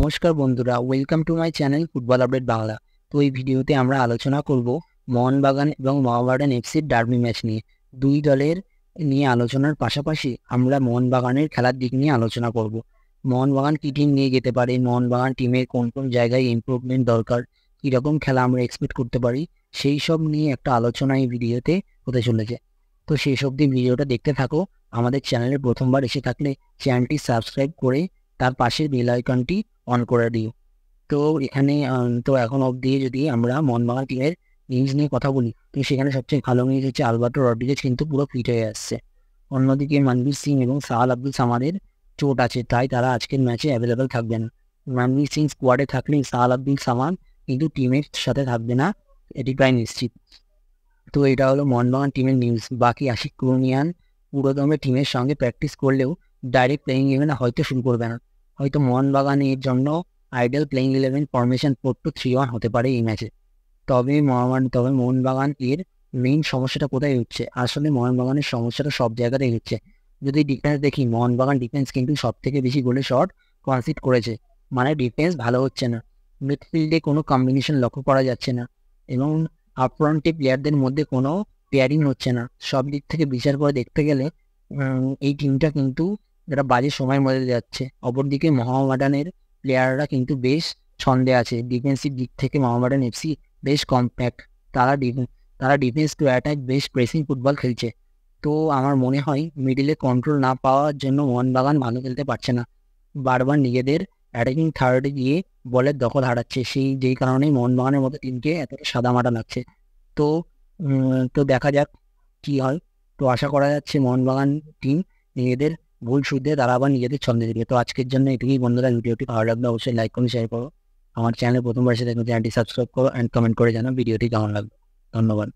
নমস্কার বন্ধুরা, welcome to my channel football update Bangla. তো এই ভিডিওতে আমরা আলোচনা করব মোহনবাগান এবং মোহামেডান এফসির ডার্বি ম্যাচ নিয়ে। দুই দলের নিয়ে আলোচনার পাশাপাশি আমরা মোহনবাগানের খেলার দিক নিয়ে আলোচনা করব। মোহনবাগান কী টিম নিয়ে যেতে পারে, মোহনবাগান টিমের কোন কোন জায়গায় ইমপ্রুভমেন্ট দরকার, কীরকম খেলা আমরা এক্সপেক্ট করতে পারি, সেই সব নিয়ে একটা আলোচনা এই ভিডিওতে হতে চলেছে। তো সেই সব দিয়ে ভিডিওটা দেখতে থাকো। আমাদের চ্যানেলে প্রথমবার এসে থাকলে চ্যানেলটি সাবস্ক্রাইব করে তার পাশের বেল আইকনটি অন করে দিও। তো এখানে তো এখন অবধি যদি আমরা মোহনবাগান টিমের নিউজ নিয়ে কথা বলি, তো সেখানে সবচেয়ে ভালো নিউজ হচ্ছে আলবার্টো রড্রিগেজ কিন্তু পুরো ফিট হয়ে আসছে। অন্যদিকে মনবীর সিং এবং সাহাল আব্দুল সামাদের চোট আছে, তাই তারা আজকের ম্যাচে অ্যাভেলেবেল থাকবে না। মনবীর সিং স্কোয়াডে থাকলে সাহাল আব্দুল সামান কিন্তু টিমের সাথে থাকবে না, এটি প্রায় নিশ্চিত। তো এটা হলো মোহনবাগান টিমের নিউজ। বাকি আশিক কুরনিয়ান পুরোদমে টিমের সঙ্গে প্র্যাকটিস করলেও ডাইরেক্ট প্লেয়িং ইলেভেনে হয়তো শুরু করবে না। হয়তো মোহনবাগান এর জন্য আইডিয়াল প্লেয়িং ইলেভেন ফরমেশন 4-2-3-1 হতে পারে এই ম্যাচে। তবে মোহনবাগান এর মেইন সমস্যাটা কোথায় হচ্ছে? আসলে মোহনবাগানের সমস্যাটা সব জায়গাতেই হচ্ছে। যদি ডিফেন্স দেখি, মোহনবাগান ডিফেন্স কিন্তু সব থেকে বেশি গোলে শট কনসিড করেছে, মানে ডিফেন্স ভালো হচ্ছে না। মিডফিল্ডে কোনো কম্বিনেশন লক্ষ্য করা যাচ্ছে না এবং আপফ্রন্টে প্লেয়ারদের মধ্যে কোনো পেয়ারিং হচ্ছে না। সব দিক থেকে বিচার করে দেখতে গেলে এই টিমটা কিন্তু একটা বাজে সময়ের মধ্যে যাচ্ছে। অপরদিকে মোহামেডানের প্লেয়াররা কিন্তু বেশ ছন্দে আছে। ডিফেন্সিভ দিক থেকে মোহামেডান এফসি বেশ কম্প্যাক্ট। তারা ডিফেন্স টু অ্যাটাক বেশ প্রেসিং ফুটবল খেলছে। তো আমার মনে হয় মিডিলে কন্ট্রোল না পাওয়ার জন্য মোহনবাগান ভালো খেলতে পারছে না, বারবার নিজেদের অ্যাটাকিং থার্ডে গিয়ে বলের দখল হারাচ্ছে। যেই কারণেই মোহনবাগানের মতো টিমকে এতটা সাদামাটা লাগছে। তো তো দেখা যাক কি হয়। তো আশা করা যাচ্ছে মোহনবাগান টিম নিজেদের ভুল শুধরে তারা আবার নিজেদের ছন্দে দিবে। তো আজকের জন্য এটুকুই বন্ধুরা। ভিডিওটি ভালো লাগলে অবশ্যই লাইক করুন, শেয়ার করো। আমার চ্যানেলে প্রথমবার এসে দেখুন, চ্যানেলটি সাবস্ক্রাইব করো অ্যান্ড কমেন্ট করে জানাও ভিডিওটি কেমন লাগবে। ধন্যবাদ।